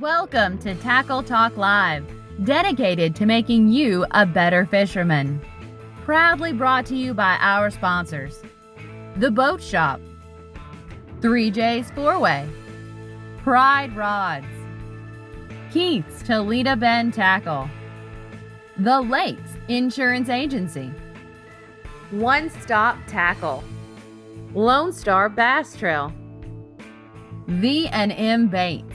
Welcome to Tackle Talk Live, dedicated to making you a better fisherman. Proudly brought to you by our sponsors, The Boat Shop, 3J's Four-Way, Pride Rods, Keith's Toledo Bend Tackle, The Lakes Insurance Agency, One Stop Tackle, Lone Star Bass Trail, V&M Baits.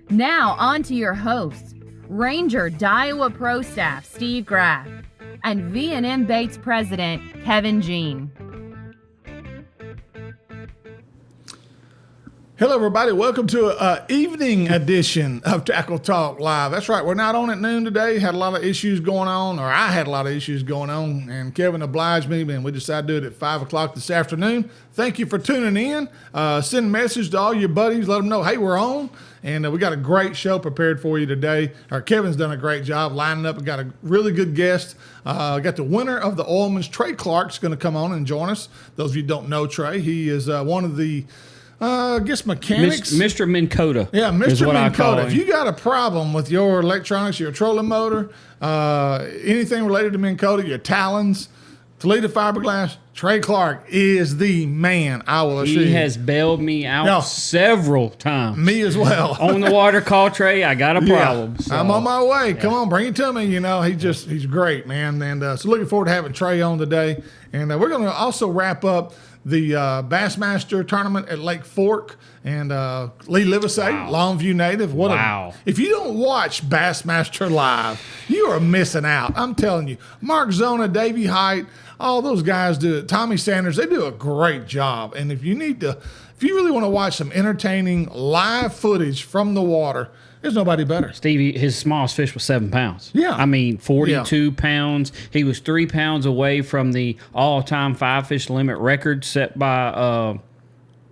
Now on to your hosts, Ranger Daiwa Pro Staff Steve Graff and V&M Baits President Kevin Jean. Hello, everybody. Welcome to an evening edition of Tackle Talk Live. That's right. We're not on at noon today. Had a lot of issues going on, or I had a lot of issues going on, and Kevin obliged me, and we decided to do it at 5 o'clock this afternoon. Thank you for tuning in. Send a message to all your buddies. Let them know, hey, we're on. And we got a great show prepared for you today. Kevin's done a great job lining up. We got a really good guest. Got the winner of the Oilman's, Trey Clark, is going to come on and join us. Those of you who don't know Trey, he is one of the mechanics. Mr. Minn Kota. Yeah, Mr. Minn Kota. If you got a problem with your electronics, your trolling motor, anything related to Minn Kota, your talons, Toledo fiberglass, Trey Clark is the man, I will assure you. He has bailed me out several times. Me as well. On the water, call Trey. I got a problem. Yeah, so, I'm on my way. Come on, bring it to me. You know, he's great, man. And so looking forward to having Trey on today. And we're going to also wrap up the Bassmaster tournament at Lake Fork and Lee Livesey, Longview native. If you don't watch Bassmaster live, you are missing out. I'm telling you. Mark Zona, Davey Height, all those guys do it. Tommy Sanders, they do a great job. And if you really want to watch some entertaining live footage from the water, there's nobody better. Stevie, his smallest fish was 7 pounds. Yeah. I mean, 42 pounds. He was 3 pounds away from the all-time 5-fish limit record set by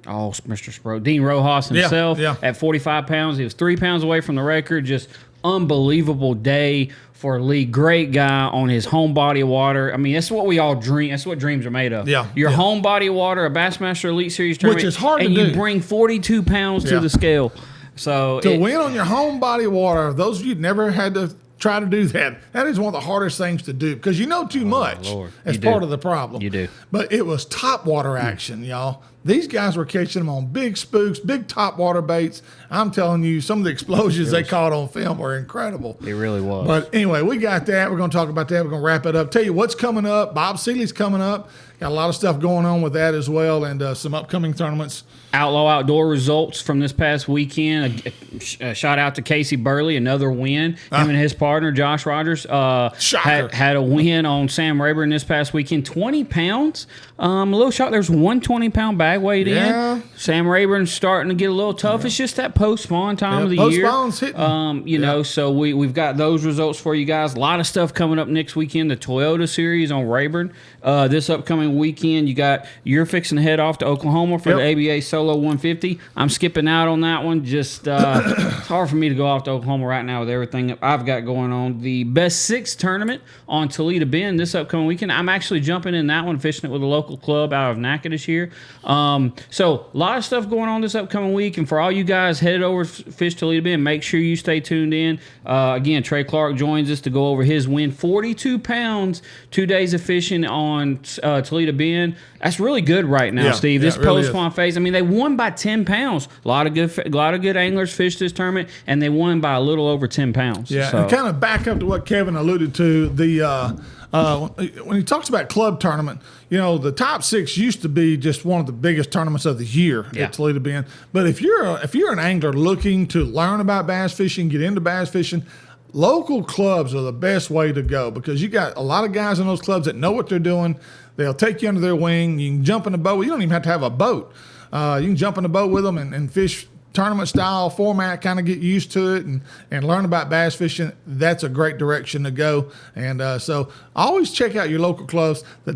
Mr. Dean Rojas himself at 45 pounds. He was 3 pounds away from the record. Just unbelievable day for Lee. Great guy on his home body of water. I mean, that's what we all dream. That's what dreams are made of. Your home body of water, a Bassmaster Elite Series tournament. Which is hard to do. And you bring 42 pounds to the scale. So to win on your home body of water, those of you never had to try to do that is one of the hardest things to do because you know too much. That's part of the problem. You do. But it was top water action, y'all. These guys were catching them on big spooks, big top water baits. I'm telling you, some of the explosions they caught on film were incredible. It really was. But anyway, we got that. We're going to talk about that. We're going to wrap it up. Tell you what's coming up. Bob Seeley's coming up. Got a lot of stuff going on with that as well, and some upcoming tournaments. Outlaw Outdoor results from this past weekend. A shout out to Casey Burley, another win. Him and his partner, Josh Rogers, had a win on Sam Rayburn this past weekend. 20 pounds. A little shock. There's 120-pound bag weight in. Sam Rayburn's starting to get a little tough. It's just that post-spawn time of the year. Post-spawn's hitting. You know, so we've got those results for you guys. A lot of stuff coming up next weekend. The Toyota Series on Rayburn. This upcoming weekend, you're fixing to head off to Oklahoma for the ABA Solo 150. I'm skipping out on that one. Just it's hard for me to go off to Oklahoma right now with everything I've got going on. The Best Six tournament on Toledo Bend this upcoming weekend. I'm actually jumping in that one, fishing it with a local club out of Natchitoches here. So a lot of stuff going on this upcoming week. And for all you guys headed over to Fish Toledo Bend, make sure you stay tuned in. Again, Trey Clark joins us to go over his win. 42 pounds, 2 days of fishing on Toledo Bend. That's really good right now, Steve. This really post-spawn phase. I mean, they won by 10 pounds. A lot of good anglers fished this tournament, and they won by a little over 10 pounds. Yeah, and kind of back up to what Kevin alluded to, when he talks about club tournament, you know, the top six used to be just one of the biggest tournaments of the year at Toledo Bend. But if you're an angler looking to learn about bass fishing, get into bass fishing, local clubs are the best way to go because you got a lot of guys in those clubs that know what they're doing. They'll take you under their wing. You can jump in a boat. You don't even have to have a boat. You can jump in a boat with them and fish tournament style format, kind of get used to it and learn about bass fishing. That's a great direction to go. And so always check out your local clubs. The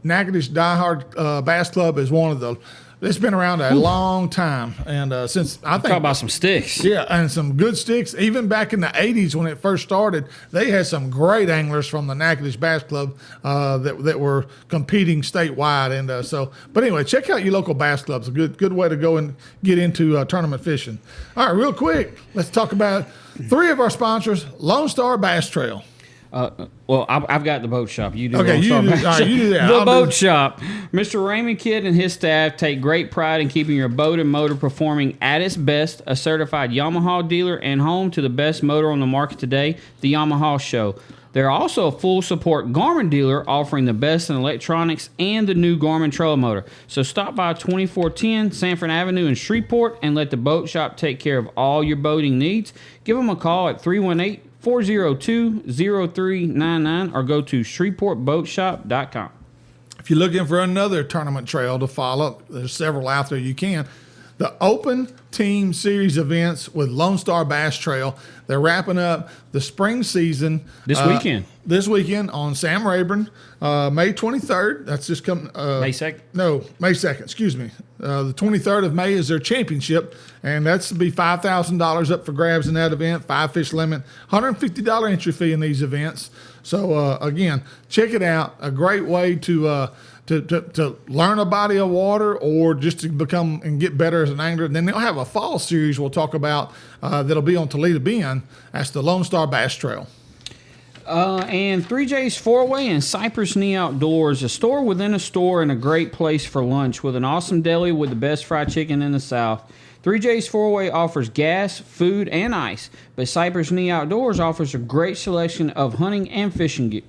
Natchitoches Die Hard Bass Club is one of the It's been around a long time, and since I think Talk about some sticks. yeah, and some good sticks. Even back in the '80s when it first started, they had some great anglers from the Natchitoches Bass Club that were competing statewide. And but anyway, check out your local bass clubs. A good way to go and get into tournament fishing. All right, real quick, let's talk about 3 of our sponsors: Lone Star Bass Trail. Well, I've got the boat shop. You do. Okay, you do that. The boat shop. Mr. Raymond Kidd and his staff take great pride in keeping your boat and motor performing at its best. A certified Yamaha dealer and home to the best motor on the market today, the Yamaha Show. They're also a full support Garmin dealer offering the best in electronics and the new Garmin Trollo motor. So stop by 2410 Sanford Avenue in Shreveport and let the boat shop take care of all your boating needs. Give them a call at 318-402-0399 or go to shreveportboatshop.com. If you're looking for another tournament trail to follow, there's several out there you can. The Open Team Series events with Lone Star Bass Trail. They're wrapping up the spring season This weekend. This weekend on Sam Rayburn, May 23rd. That's just coming. May 2nd? No, May 2nd. Excuse me. The 23rd of May is their championship, and that's to be $5,000 up for grabs in that event. 5 fish limit, $150 entry fee in these events. So again, check it out. A great way to learn a body of water or just to become and get better as an angler. And then they'll have a fall series we'll talk about that'll be on Toledo Bend. That's the Lone Star Bass Trail. And 3J's Four-Way and Cypress Knee Outdoors, a store within a store and a great place for lunch with an awesome deli with the best fried chicken in the South. 3J's Four-Way offers gas, food, and ice, but Cypress Knee Outdoors offers a great selection of hunting and fishing gear.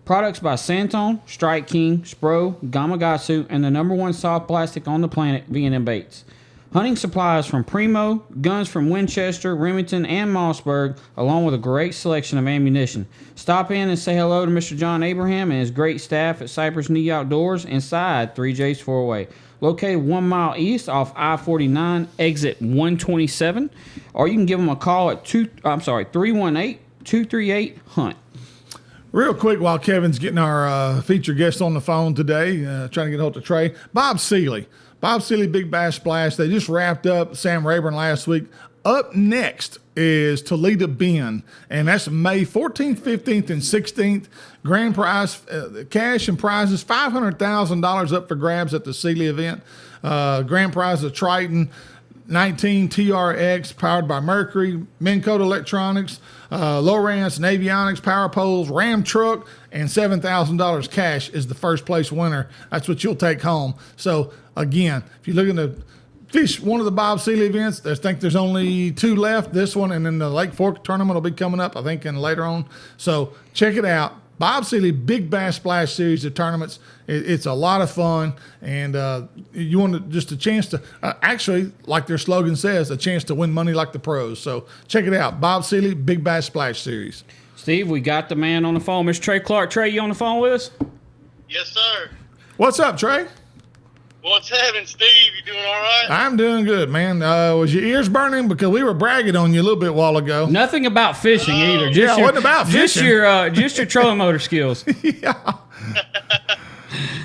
Products by Santone, Strike King, Spro, Gamakatsu, and the #1 soft plastic on the planet, V&M Baits. Hunting supplies from Primo, guns from Winchester, Remington, and Mossberg, along with a great selection of ammunition. Stop in and say hello to Mr. John Abraham and his great staff at Cypress Knee Outdoors inside 3J's Four-Way. Located 1 mile east off I-49, exit 127, or you can give them a call at 318-238-HUNT. Real quick, while Kevin's getting our featured guest on the phone today, trying to get a hold of Trey, Bob Seeley, Big Bass Splash. They just wrapped up Sam Rayburn last week. Up next is Toledo Bend, and that's May 14th, 15th, and 16th. Grand prize, cash and prizes, $500,000 up for grabs at the Seeley event. Grand prize of Triton 19 TRX powered by Mercury, Minn Kota Electronics, Lowrance, Navionics, Power Poles, Ram Truck, and $7,000 cash is the first place winner. That's what you'll take home. So again, if you're looking to fish one of the Bob Seeley events, I think there's only 2 left. This one, and then the Lake Fork tournament will be coming up, I think, later on. So check it out. Bob Seeley Big Bass Splash series of tournaments. It's a lot of fun, and you want just a chance to actually, like their slogan says, a chance to win money like the pros. So check it out, Bob Seeley Big Bass Splash series. Steve, we got the man on the phone, Mr. Trey Clark. Trey, you on the phone with us? Yes, sir. What's up, Trey? What's happening, Steve? You doing all right? I'm doing good, man. Was your ears burning? Because we were bragging on you a little bit while ago. Nothing about fishing either. It wasn't about fishing. Just your trolling motor skills. Yeah.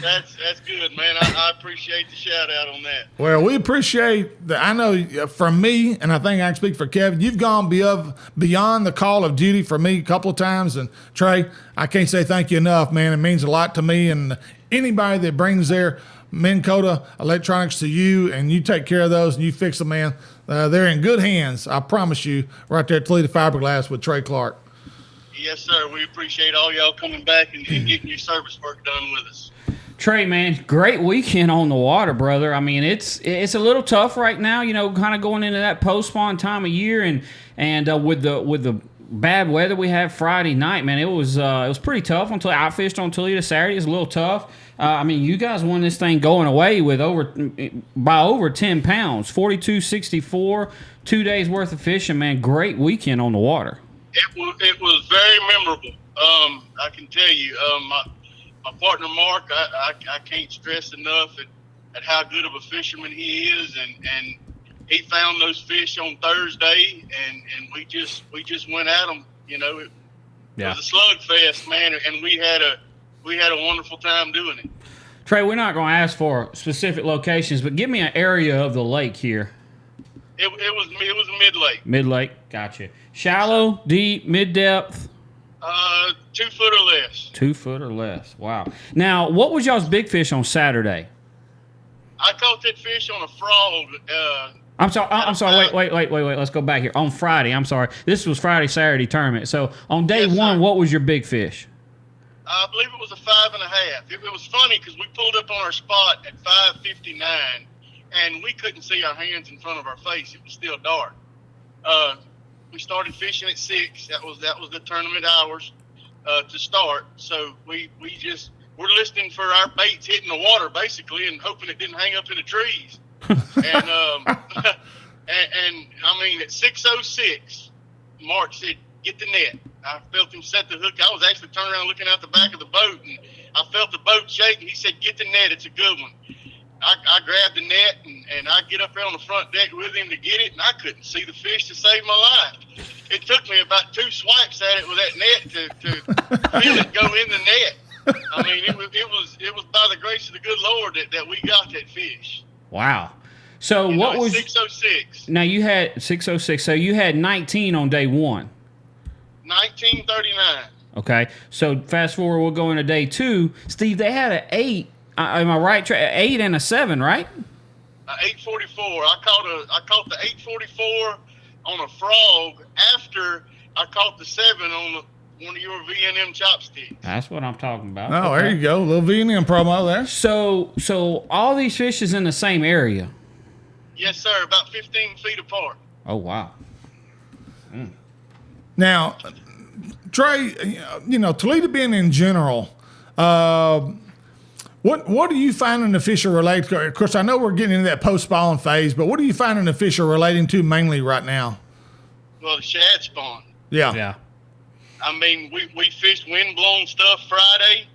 That's good, man. I appreciate the shout out on that. Well, we appreciate that. I know from me, and I think I can speak for Kevin, you've gone beyond the call of duty for me a couple of times. And Trey, I can't say thank you enough, man. It means a lot to me and anybody that brings their Minn Kota Electronics to you, and you take care of those and you fix them, man. They're in good hands, I promise you, right there at Toledo Fiberglass with Trey Clark. Yes, sir. We appreciate all y'all coming back and getting your service work done with us. Trey, man, great weekend on the water, brother. I mean, it's a little tough right now, you know, kind of going into that post-spawn time of year, and with the bad weather we had Friday night, man, it was pretty tough until I fished on Toledo Saturday. It's a little tough. I mean, you guys won this thing going away with by over 10 pounds, 42.64, 2 days worth of fishing, man. Great weekend on the water. It was very memorable. I can tell you, my partner Mark, I can't stress enough at how good of a fisherman he is, and he found those fish on Thursday, and we just went at them. You know, it was a slugfest, man, and we had a wonderful time doing it. Trey, we're not going to ask for specific locations, but give me an area of the lake here. It was mid-lake. Mid-lake, gotcha. Shallow, deep, mid-depth? 2 foot or less. 2 foot or less. Wow. Now, what was y'all's big fish on Saturday? I caught that fish on a frog. I'm sorry. Wait. Let's go back here. On Friday, I'm sorry. This was Friday, Saturday tournament. So on day one, what was your big fish? I believe it was a 5.5. It was funny because we pulled up on our spot at 5:59, and we couldn't see our hands in front of our face. It was still dark. We started fishing at 6. That was the tournament hours to start. So we're listening for our baits hitting the water basically, and hoping it didn't hang up in the trees. and I mean at 6:06, Mark said, "Get the net." I felt him set the hook. I was actually turning around looking out the back of the boat, and I felt the boat shaking. He said, "Get the net. It's a good one." I grabbed the net, and I get up there on the front deck with him to get it, and I couldn't see the fish to save my life. It took me about 2 swipes at it with that net to feel it go in the net. I mean, it was by the grace of the good Lord that we got that fish. Wow. So what was 6:06? Now you had 6:06. So you had 19 on day one. 1939. Okay. So fast forward, we'll go into day 2. Steve, they had an 8. Am I right? 8 and a 7, right? 844. I caught the 844 on a frog after I caught the 7 on one of your V&M chopsticks. That's what I'm talking about. Oh, okay. There you go. A little V&M promo there. So all these fish is in the same area? Yes, sir. About 15 feet apart. Oh, wow. Now, Trey, Toledo Bend in general, what are you finding the fish are related to? Of course, I know we're getting into that post-spawn phase, but what are you finding the fish are relating to mainly right now? Well, the shad spawn. Yeah. I mean, we fished wind-blown stuff Friday,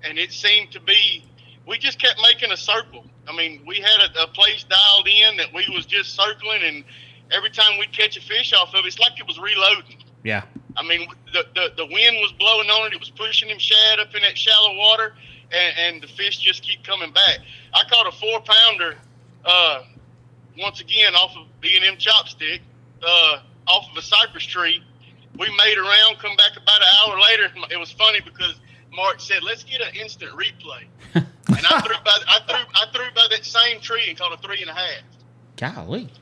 and it seemed to be, we just kept making a circle. I mean, we had a place dialed in that we was just circling, and every time we'd catch a fish off of it, it's like it was reloading. Yeah. I mean, the wind was blowing on it. It was pushing them shad up in that shallow water, and the fish just keep coming back. I caught a 4-pounder once again off of B&M chopstick, off of a cypress tree. We made a round, come back about an hour later. It was funny because Mark said, "Let's get an instant replay." And I threw by that same tree and caught a 3.5. Golly.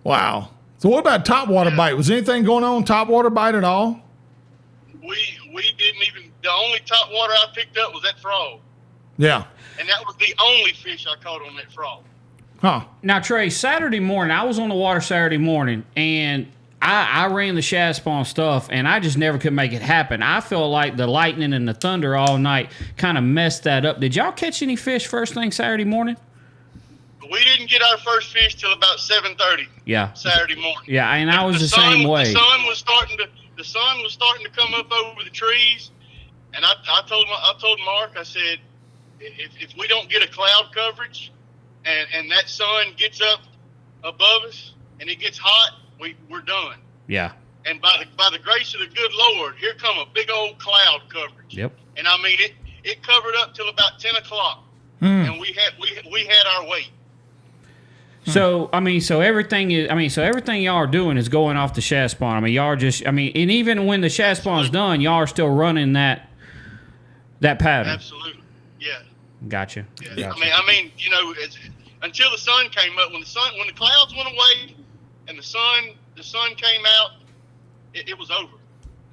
Wow. So what about topwater bite? Was anything going on topwater bite at all? We didn't even. The only topwater I picked up was that frog. Yeah. And that was the only fish I caught on that frog. Huh. Now, Trey, Saturday morning, I was on the water Saturday morning, and I ran the shad spawn stuff, and I just never could make it happen. I feel like the lightning and the thunder all night kind of messed that up. Did y'all catch any fish first thing Saturday morning? We didn't get our first fish till about 7:30. Yeah. Saturday morning. Yeah, and I was the same way. The sun was starting to come up over the trees, and I told Mark, I said, if we don't get a cloud coverage, and that sun gets up above us and it gets hot, we're done. Yeah. And by the grace of the good Lord, here come a big old cloud coverage. Yep. And I mean it covered up till about 10 o'clock, and we had our weight. So everything y'all are doing is going off the shad spawn. I mean, y'all just, and even when the shad spawn's done, y'all are still running that pattern. Absolutely. Yeah. Gotcha. Yeah. Gotcha. I mean, until the sun came up, when the clouds went away and the sun came out, it was over.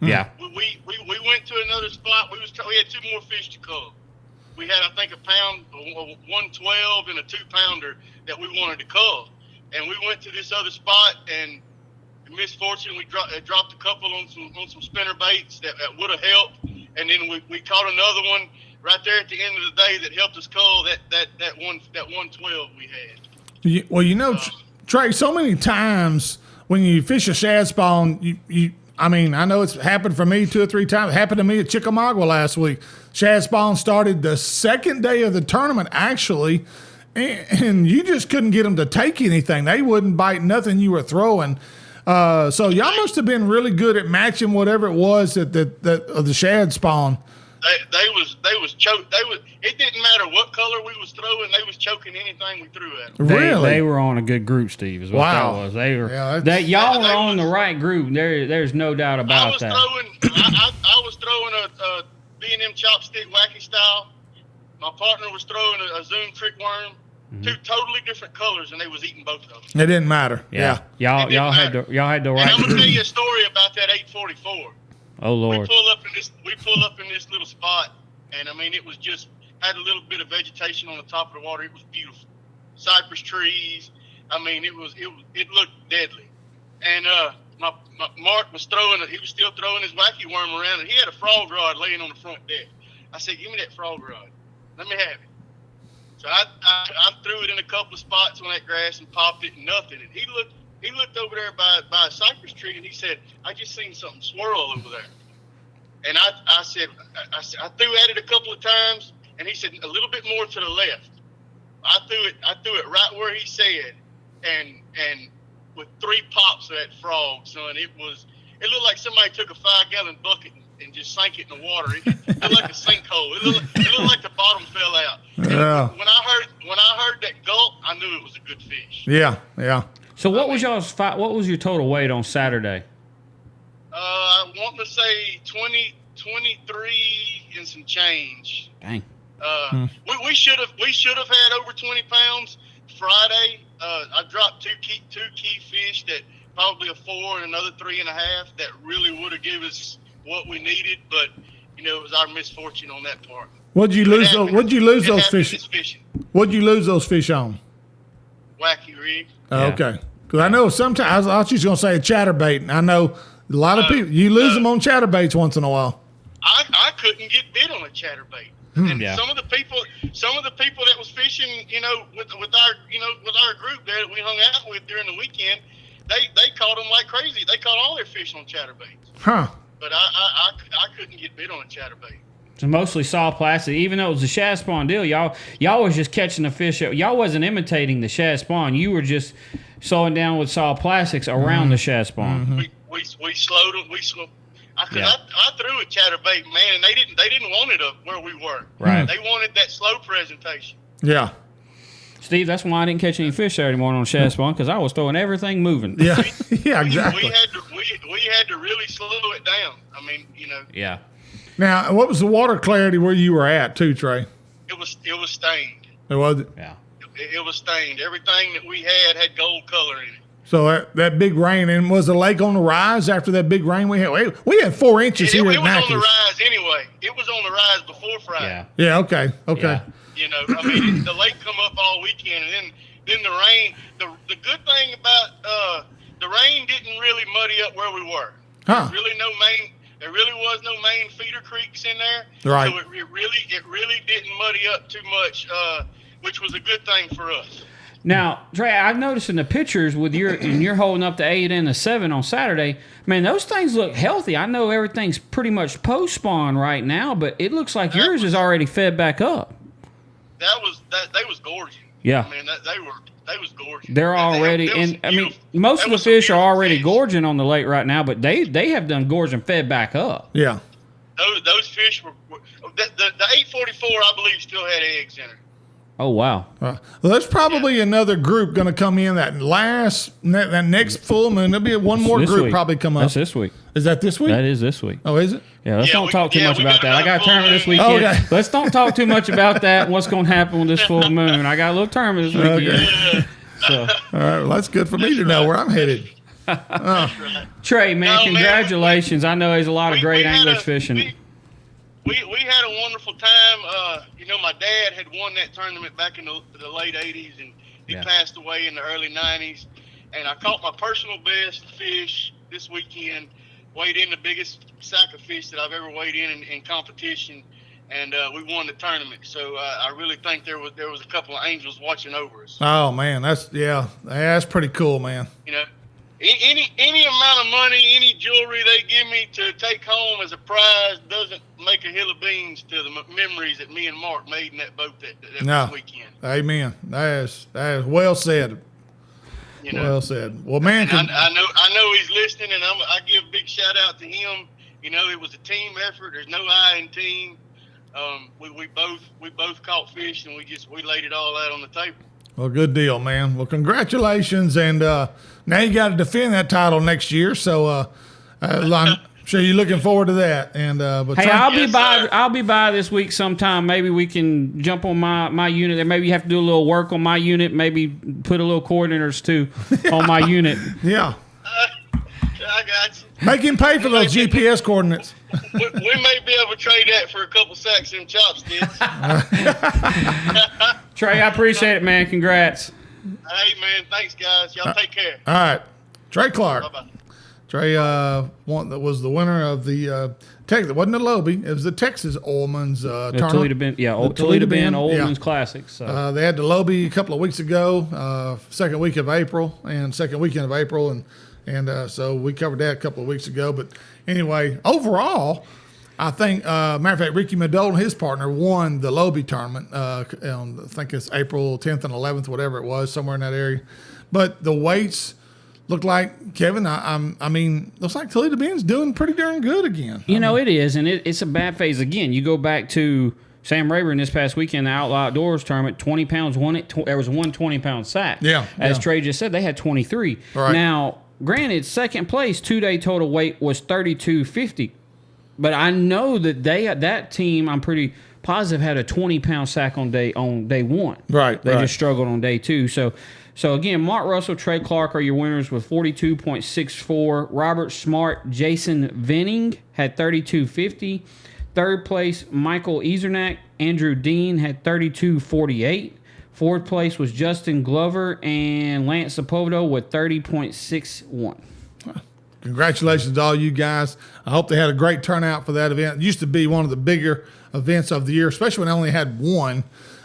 Yeah. We went to another spot. We had 2 more fish to cull. We had, I think, a pound, 112 and a 2-pounder that we wanted to cull. And we went to this other spot, and misfortune, we dropped a couple on some spinner baits that would have helped. And then we caught another one right there at the end of the day that helped us cull that 112 we had. Well, Trey, so many times when you fish a shad spawn, I know it's happened for me 2 or 3 times. It happened to me at Chickamauga last week. Shad spawn started the second day of the tournament, actually, and you just couldn't get them to take anything. They wouldn't bite nothing you were throwing. So y'all must have been really good at matching whatever it was that of the shad spawn They was choke. It didn't matter what color we was throwing. They was choking anything we threw at them. Really? They were on a good group, Steve. Is what that was. They were. Y'all were on the right group. There's no doubt about that. I was throwing a B&M chopstick wacky style. My partner was throwing a Zoom trick worm. Mm-hmm. Two totally different colors, and they was eating both of them. It didn't matter. Yeah. Y'all had the right. And I'm gonna tell you a story about that 844. Oh Lord. We pull up in this little spot, and I mean it was just had a little bit of vegetation on the top of the water. It was beautiful, cypress trees. I mean it looked deadly. And my Mark was he was still throwing his wacky worm around, and he had a frog rod laying on the front deck. I said, "Give me that frog rod. Let me have it." So I threw it in a couple of spots on that grass and popped it, and nothing. And he looked over there by a cypress tree, and he said, "I just seen something swirl over there." And I said, I threw at it a couple of times, and he said, "A little bit more to the left." I threw it right where he said, and with 3 pops of that frog, son, it looked like somebody took a 5-gallon bucket and just sank it in the water. It looked like a sinkhole. It looked like the bottom fell out. Yeah. When I heard that gulp, I knew it was a good fish. Yeah. So what was your total weight on Saturday? I want to say 23 and some change. Dang. We should have had over 20 pounds Friday. I dropped two key fish that probably a 4 and another 3.5 that really would have given us what we needed, but it was our misfortune on that part. What'd you lose those fish? What'd you lose those fish on? Wacky rig. Okay. Because I know sometimes I was just going to say a chatterbait, and I know a lot of people you lose them on chatterbaits once in a while. I couldn't get bit on a chatterbait. And some of the people that was fishing, with our group there that we hung out with during the weekend, they caught them like crazy. They caught all their fish on chatterbaits. Huh. But I couldn't get bit on a chatterbait. It's mostly saw plastic. Even though it was a shad spawn deal, y'all was just catching the fish. Y'all wasn't imitating the shad spawn. You were just slowing down with saw plastics around the shad spawn. Mm-hmm. We slowed them. I threw a chatterbait, man, and they didn't want it up where we were. Right. They wanted that slow presentation. Yeah. Steve, that's why I didn't catch any fish Saturday morning on shad spawn, because I was throwing everything moving. Yeah. Yeah. Exactly. We had to really slow it down. I mean, Yeah. Now, what was the water clarity where you were at, too, Trey? It was stained. It was. Yeah. It was stained. Everything that we had gold color in it. So that big rain, and was the lake on the rise after that big rain we had? We had 4 inches here at Mackey's. It was on the rise anyway. It was on the rise before Friday. Yeah. Yeah. Okay. Yeah. I mean, the lake come up all weekend, and then the rain. The good thing about the rain didn't really muddy up where we were. Huh. There really was no main feeder creeks in there. Right. So it really didn't muddy up too much, which was a good thing for us. Now, Trey, I've noticed in the pictures and you're holding up the 8 and the 7 on Saturday, man, those things look healthy. I know everything's pretty much post spawn right now, but it looks like yours is already fed back up. They was gorgeous. Yeah. I mean, they was gorgeous. They're already, most of the fish are already gorging on the lake right now, but they have done gorge and fed back up. Yeah. Those fish were the 844, I believe, still had eggs in it. Oh, wow. Well, there's probably another group going to come in that next full moon. There'll be one more group week. Probably come up. That's this week. Is that this week? That is this week. Oh, is it? Yeah, let's don't talk too much about that. I got a tournament this weekend. Oh, okay. Let's don't talk too much about that and what's going to happen with this full moon. I got a little tournament this weekend. Okay. So. All right, well, that's good for me to know where I'm headed. Trey, man, congratulations. I know there's a lot of great anglers fishing. We had a wonderful time. My dad had won that tournament back in the late 80s, and he passed away in the early 90s. And I caught my personal best fish this weekend, weighed in the biggest sack of fish that I've ever weighed in competition, and we won the tournament. So I really think there was a couple of angels watching over us. Oh, man, that's pretty cool, man. Any amount of money, any jewelry they give me to take home as a prize doesn't make a hill of beans to the memories that me and Mark made in that boat that weekend. Amen. That is well said. Well said. Well, man, I know he's listening, and I give a big shout out to him. It was a team effort. There's no I in team. we both caught fish, and we laid it all out on the table. Well, good deal, man. Well, congratulations, and now you got to defend that title next year. So I'm sure you're looking forward to that. And but hey, Sir. I'll be by this week sometime. Maybe we can jump on my unit there. Maybe you have to do a little work on my unit. Maybe put a little coordinators too on my unit. Yeah. I got you. Make him pay for those GPS coordinates. We may be able to trade that for a couple sacks of them chopsticks. Trey, I appreciate it, man. Congrats. Hey, man. Thanks, guys. Y'all take care. All right. Trey Clark. Bye-bye. Trey was the winner of the Texas. It wasn't the Lobie. It was the Texas Oilman's tournament. Toledo Bend, Toledo Bend Oilman's Classic. So. They had the Lobie a couple of weeks ago, second week of April and second weekend of April, and so we covered that a couple of weeks ago. But anyway, overall, I think, matter of fact, Ricky Madole and his partner won the Lobie tournament. I think it's April 10th and 11th, whatever it was, somewhere in that area. But the weights look like, Kevin, I mean, looks like Toledo Bend's doing pretty darn good again. You know, it is, and it's a bad phase. Again, you go back to Sam Rayburn this past weekend, the Outlaw Outdoors tournament, 20 pounds won it. There was one 20-pound sack. Yeah. As Trey just said, they had 23. Right. Now, granted, second place, 2-day total weight was 32.50. But I know that that team, I'm pretty positive, had a 20-pound sack on day one. Right. They just struggled on day two. So again, Mark Russell, Trey Clark are your winners with 42.64. Robert Smart, Jason Venning had 32.50. Third place, Michael Easernack, Andrew Dean had 32.48. Fourth place was Justin Glover and Lance Sepulveda with 30.61. Congratulations to all you guys. I hope they had a great turnout for that event. It used to be one of the bigger events of the year, especially when they only had one.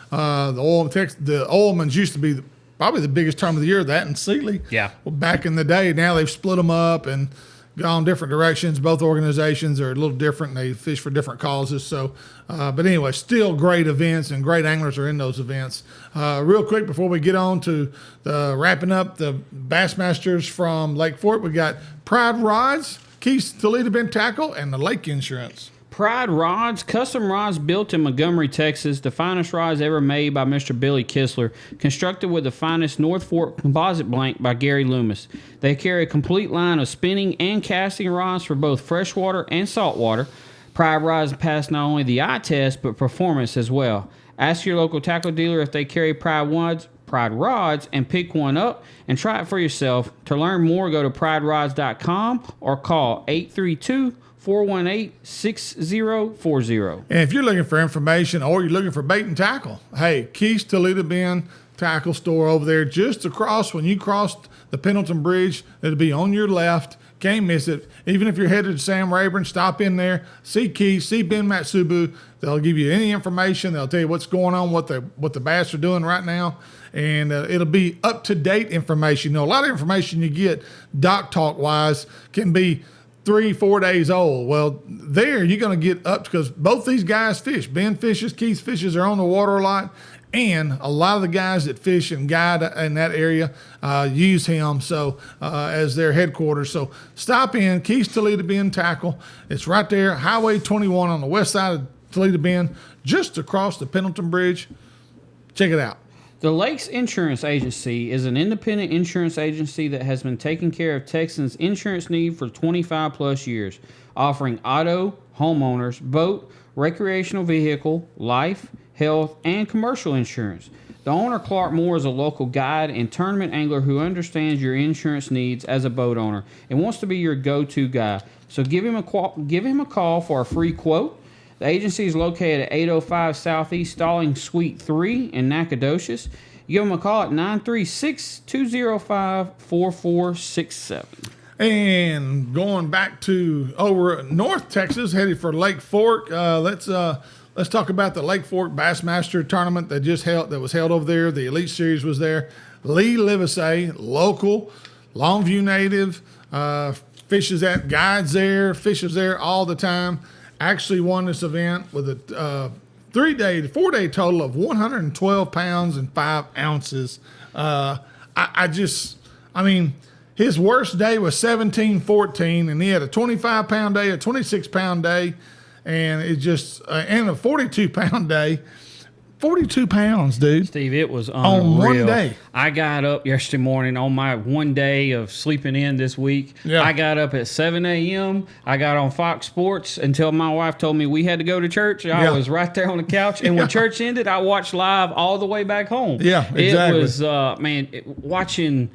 The Oilman's used to be probably the biggest tournament of the year, that and Sealy. Yeah. Well, back in the day, now they've split them up and gone different directions. Both organizations are a little different. They fish for different causes. So, but anyway, still great events, and great anglers are in those events. Real quick before we get on to wrapping up the Bassmasters from Lake Fork, we got Pride Rods, Keith's Toledo Bend Tackle, and the Lake Insurance. Pride Rods, custom rods built in Montgomery, Texas. The finest rods ever made by Mr. Billy Kistler. Constructed with the finest North Fork composite blank by Gary Loomis. They carry a complete line of spinning and casting rods for both freshwater and saltwater. Pride Rods pass not only the eye test, but performance as well. Ask your local tackle dealer if they carry Pride rods, and pick one up and try it for yourself. To learn more, go to priderods.com or call 832-418-6040. And if you're looking for information or you're looking for bait and tackle, hey, Keith's Toledo Bend Tackle Store over there, just across when you cross the Pendleton Bridge. It'll be on your left. Can't miss it. Even if you're headed to Sam Rayburn, stop in there, see Keith, see Ben Matsubu. They'll give you any information. They'll tell you what's going on, what the bass are doing right now. And it'll be up-to-date information. You know, a lot of information you get dock talk-wise can be 3-4 days old. Well, there you're going to get up, because both these guys fish. Ben fishes, Keith fishes, are on the water a lot. And a lot of the guys that fish and guide in that area use him as their headquarters. So stop in, Keith's Toledo Bend Tackle. It's right there, Highway 21 on the west side of Toledo Bend, just across the Pendleton Bridge. Check it out. The Lakes Insurance Agency is an independent insurance agency that has been taking care of Texans' insurance need for 25 plus years, offering auto, homeowners, boat, recreational vehicle, life, health, and commercial insurance. The owner, Clark Moore, is a local guide and tournament angler who understands your insurance needs as a boat owner and wants to be your go-to guy. So give him a call for a free quote. The agency is located at 805 Southeast Stalling Suite 3 in Nacogdoches. You give them a call at 936-205-4467. And going back to over North Texas, headed for Lake Fork, let's talk about the Lake Fork Bassmaster tournament that was held over there. The Elite Series was there. Lee Livesey, local, Longview native, fishes fishes there all the time. Actually won this event with a 4-day total of 112 pounds and 5 ounces. His worst day was 17-14, and he had a 25-pound day, a 26-pound day, and it just and a 42-pound day. 42 pounds, dude. Steve, it was unreal. On one day. I got up yesterday morning on my one day of sleeping in this week. Yeah. I got up at 7 a.m. I got on Fox Sports until my wife told me we had to go to church. I was right there on the couch. And when church ended, I watched live all the way back home. Yeah, exactly. It was, watching...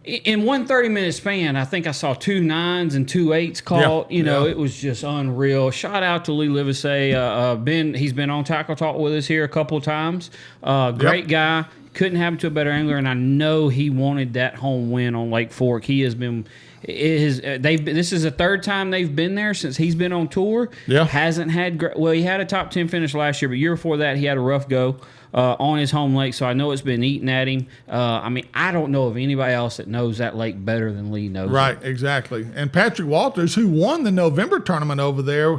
In one 30-minute span, I think I saw 2 9s and 2 8s called. It was just unreal. Shout out to Lee Livesay. Ben, he's been on Tackle Talk with us here a couple of times. Great guy. Couldn't happen to a better angler, and I know he wanted that home win on Lake Fork. He has been... This is the third time they've been there since he's been on tour. Yeah. Hasn't had... he had a top 10 finish last year, but year before that, he had a rough go. On his home lake, so I know it's been eating at him. I don't know of anybody else that knows that lake better than Lee knows. Right, exactly. And Patrick Walters, who won the November tournament over there,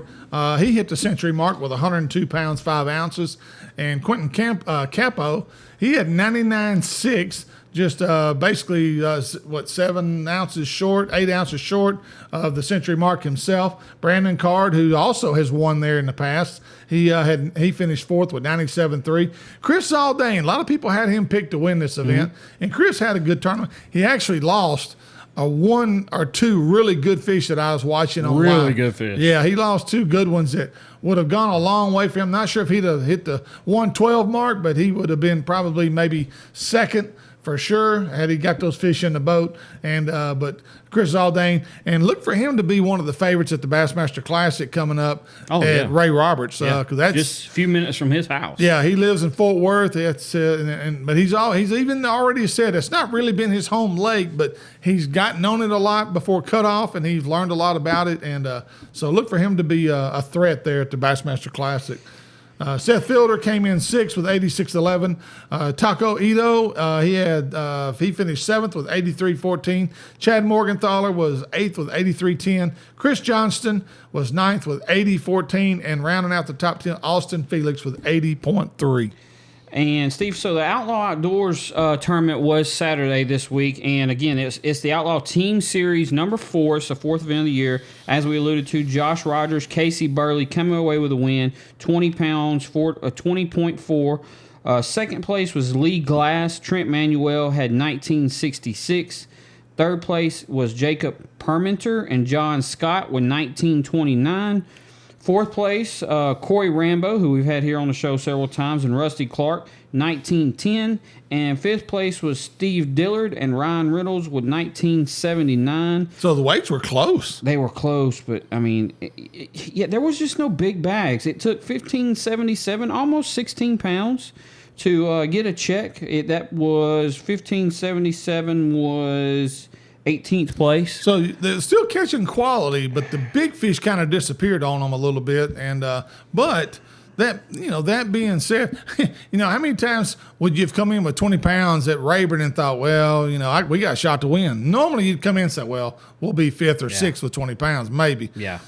he hit the century mark with 102 pounds, 5 ounces. And Quentin Capo, he had 99.6, just basically, 7 ounces short, 8 ounces short of the century mark himself. Brandon Card, who also has won there in the past, he finished 4th with 97.3. Chris Zaldane, a lot of people had him picked to win this event, and Chris had a good tournament. He actually lost a 1 or 2 really good fish that I was watching online. Really good fish. Yeah, he lost 2 good ones that would have gone a long way for him. Not sure if he'd have hit the 112 mark, but he would have been probably maybe second for sure had he got those fish in the boat. And but Chris Zaldane, and look for him to be one of the favorites at the Bassmaster Classic coming up at Ray Roberts. Because that's just a few minutes from his house. Yeah, he lives in Fort Worth. It's but he's even already said it's not really been his home lake, but he's gotten on it a lot before cutoff, and he's learned a lot about it. And so look for him to be a threat there at the Bassmaster Classic. Seth Fielder came in 6th with 86.11. Taco Ito, he finished 7th with 83.14. Chad Morgenthaler was 8th with 83.10. Chris Johnston was 9th with 80.14. And rounding out the top 10, Austin Felix with 80.3. And Steve, so the Outlaw Outdoors tournament was Saturday this week, and again, it's the Outlaw Team Series number 4. It's the 4th event of the year. As we alluded to, Josh Rogers, Casey Burley coming away with a win, 20 pounds, 20.4. Second place was Lee Glass. Trent Manuel had 1966. Third place was Jacob Perminter and John Scott with 1929. Fourth place, Corey Rambo, who we've had here on the show several times, and Rusty Clark, 1910. And fifth place was Steve Dillard and Ryan Reynolds with 1979. So the weights were close. They were close, but, there was just no big bags. It took 1577, almost 16 pounds, to get a check. That was 1577 was 18th place. So they're still catching quality, but the big fish kind of disappeared on them a little bit. And but that being said, how many times would you have come in with 20 pounds at Rayburn and thought, well, we got a shot to win? Normally you'd come in and say, well, we'll be 5th or 6th with 20 pounds, maybe. Yeah.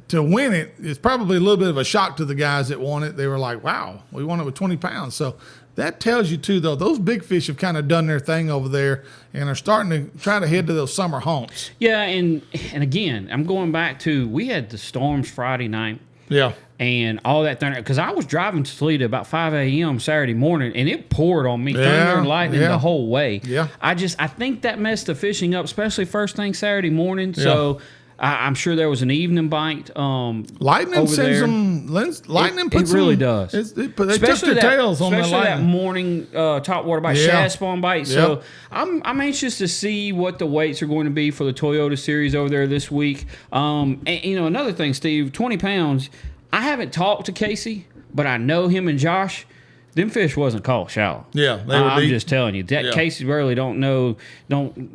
To win it, it's probably a little bit of a shock to the guys that won it. They were like, wow, we won it with 20 pounds. So that tells you, too, though, those big fish have kind of done their thing over there and are starting to try to head to those summer haunts. Yeah, and again, I'm going back to, we had the storms Friday night. Yeah. And all that thunder, because I was driving to Toledo about 5 a.m. Saturday morning, and it poured on me, thunder and lightning the whole way. Yeah. I think that messed the fishing up, especially first thing Saturday morning. So I'm sure there was an evening bite. Lightning sends them. Lightning puts it really does. They tuck their tails on the lightning. Especially that morning topwater bite, shad spawn bite. So I'm anxious to see what the weights are going to be for the Toyota Series over there this week. And another thing, Steve, 20 pounds. I haven't talked to Casey, but I know him and Josh. Them fish wasn't caught shallow. Yeah, they were I'm deep. just telling you. That Casey really don't know.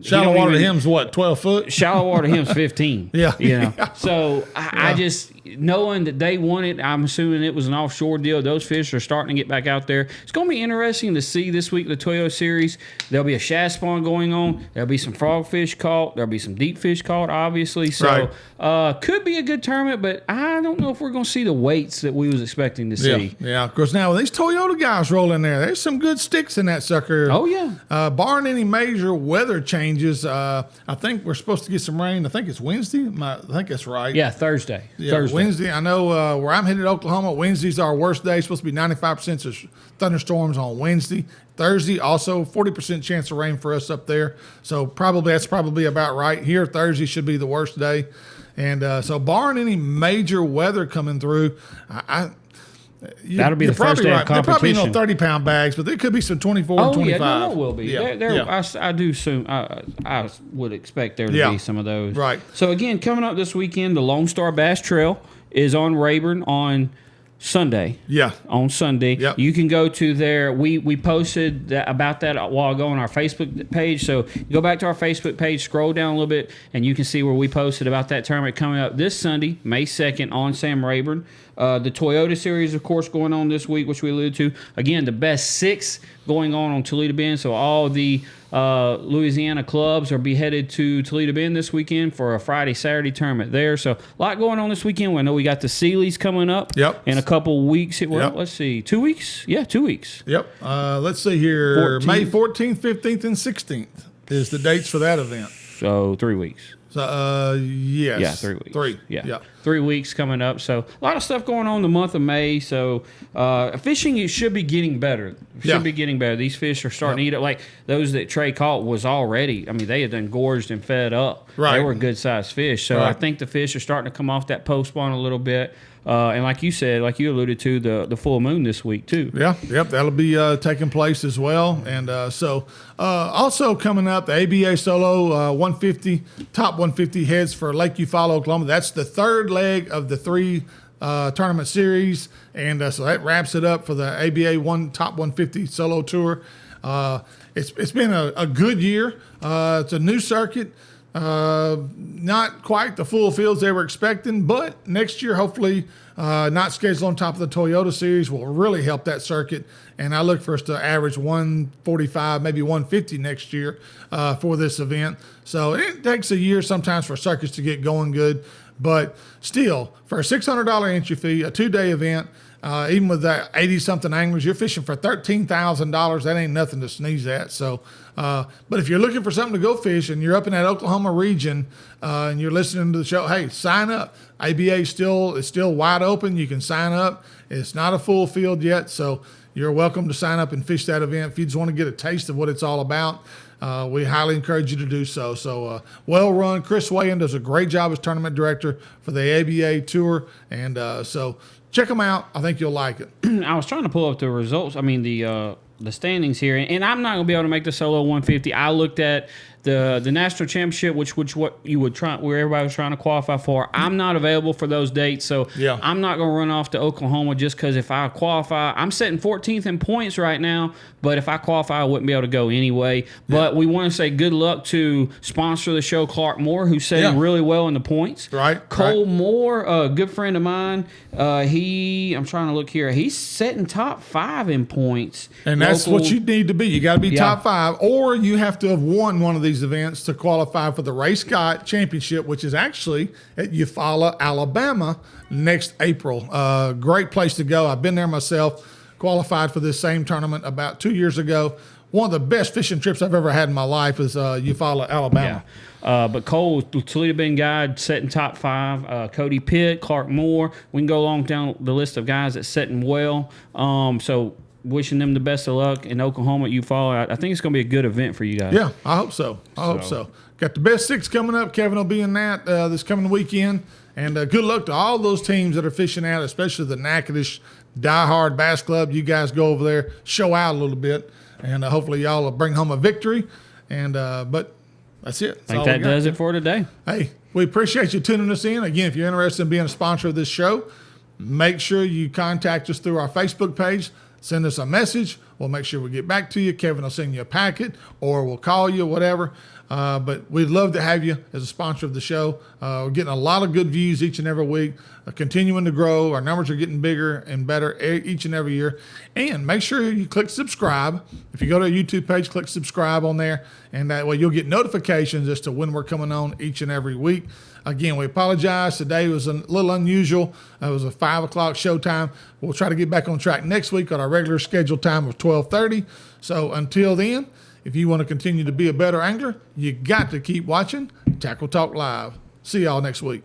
Shallow water to him's what, 12 foot? Shallow water to him's 15. Yeah. So I just, knowing that they won it, I'm assuming it was an offshore deal. Those fish are starting to get back out there. It's going to be interesting to see this week the Toyota Series. There'll be a shad spawn going on. There'll be some frogfish caught. There'll be some deep fish caught, obviously. So could be a good tournament, but I don't know if we're going to see the weights that we was expecting to see. Yeah. Of course, now these Toyota guys roll in there. There's some good sticks in that sucker. Oh, yeah. Barring any major weather changes, I think we're supposed to get some rain. I think it's Wednesday. I think that's right. Yeah, Thursday. Yeah, Wednesday. I know where I'm headed, Oklahoma. Wednesday's our worst day. It's supposed to be 95% of thunderstorms on Wednesday. Thursday, also 40% chance of rain for us up there. So that's probably about right. Here, Thursday should be the worst day. And so barring any major weather coming through, that'll be the first day of competition. There probably no 30-pound bags, but there could be some 24 and 25. Yeah, no, will be. Yeah. I do assume, I would expect there to be some of those. Right. So, again, coming up this weekend, the Lone Star Bass Trail is on Rayburn on Sunday. Yeah. On Sunday. Yep. You can go to there. We posted about that a while ago on our Facebook page. So go back to our Facebook page, scroll down a little bit, and you can see where we posted about that tournament coming up this Sunday, May 2nd on Sam Rayburn. The Toyota Series, of course, going on this week, which we alluded to. Again, the best 6 going on Toledo Bend. So all the Louisiana clubs are be headed to Toledo Bend this weekend for a Friday, Saturday tournament there. So a lot going on this weekend. I know we got the Sealy's coming up in a couple weeks. Let's see, 2 weeks? Yeah, 2 weeks. Yep. Let's see here. 14th. May 14th, 15th, and 16th is the dates for that event. So 3 weeks. So, yes. Yeah, 3 weeks. 3. Yeah. 3 weeks coming up. So, a lot of stuff going on in the month of May. So, fishing should be getting better. Be getting better. These fish are starting to eat up. Like those that Trey caught was already, they had done gorged and fed up. Right. They were good-sized fish. So, I think the fish are starting to come off that post spawn a little bit. And like you said, like you alluded to, the full moon this week, too. Yeah, that'll be taking place as well. And also coming up, the ABA Solo 150, top 150 heads for Lake Eufaula, Oklahoma. That's the third leg of the 3 tournament series. And so that wraps it up for the ABA top 150 solo tour. It's been a good year. It's a new circuit. Not quite the full fields they were expecting, but next year, hopefully, not scheduled on top of the Toyota Series will really help that circuit. And I look for us to average 145, maybe 150 next year for this event. So it takes a year sometimes for circuits to get going good, but still, for a $600 entry fee, a 2-day event, even with that 80-something anglers, you're fishing for $13,000. That ain't nothing to sneeze at. So, but if you're looking for something to go fish and you're up in that Oklahoma region and you're listening to the show, hey, sign up. ABA is still wide open. You can sign up. It's not a full field yet, so you're welcome to sign up and fish that event if you just want to get a taste of what it's all about. We highly encourage you to do so. So, well run. Chris Wayan does a great job as tournament director for the ABA Tour, and so check them out. I think you'll like it. I was trying to pull up the results. The standings here, and I'm not gonna be able to make the solo 150. I looked at the national championship, which what you would try, where everybody was trying to qualify for. I'm not available for those dates, so I'm not gonna run off to Oklahoma just because if I qualify, I'm sitting 14th in points right now. But if I qualify, I wouldn't be able to go anyway. But we want to say good luck to sponsor the show, Clark Moore, who's setting really well in the points. Right. Cole Moore, a good friend of mine. I'm trying to look here. He's setting top 5 in points. And that's what you need to be. You got to be top 5, or you have to have won one of these events to qualify for the Ray Scott Championship, which is actually at Eufaula, Alabama, next April. Great place to go. I've been there myself. Qualified for this same tournament about 2 years ago. One of the best fishing trips I've ever had in my life is Eufaula, Alabama. Yeah. But Cole, Toledo Bend guy, setting top 5. Cody Pitt, Clark Moore. We can go along down the list of guys that's setting well. So wishing them the best of luck in Oklahoma at Eufaula. I think it's going to be a good event for you guys. Yeah, I hope so. I hope so. Got the best 6 coming up. Kevin will be in that this coming weekend. And good luck to all those teams that are fishing out, especially the Natchitoches Die-Hard Bass Club. You guys go over there, show out a little bit, and hopefully y'all will bring home a victory. And but that's it. I think that does it for today. Hey, we appreciate you tuning us in. Again, if you're interested in being a sponsor of this show, make sure you contact us through our Facebook page. Send us a message. We'll make sure we get back to you. Kevin will send you a packet, or we'll call you, whatever. But we'd love to have you as a sponsor of the show. We're getting a lot of good views each and every week, continuing to grow. Our numbers are getting bigger and better each and every year. And make sure you click subscribe. If you go to our YouTube page, click subscribe on there, and that way you'll get notifications as to when we're coming on each and every week. Again, we apologize. Today was a little unusual. It was a 5 o'clock showtime. We'll try to get back on track next week on our regular scheduled time of 12:30. So until then, if you want to continue to be a better angler, you got to keep watching Tackle Talk Live. See y'all next week.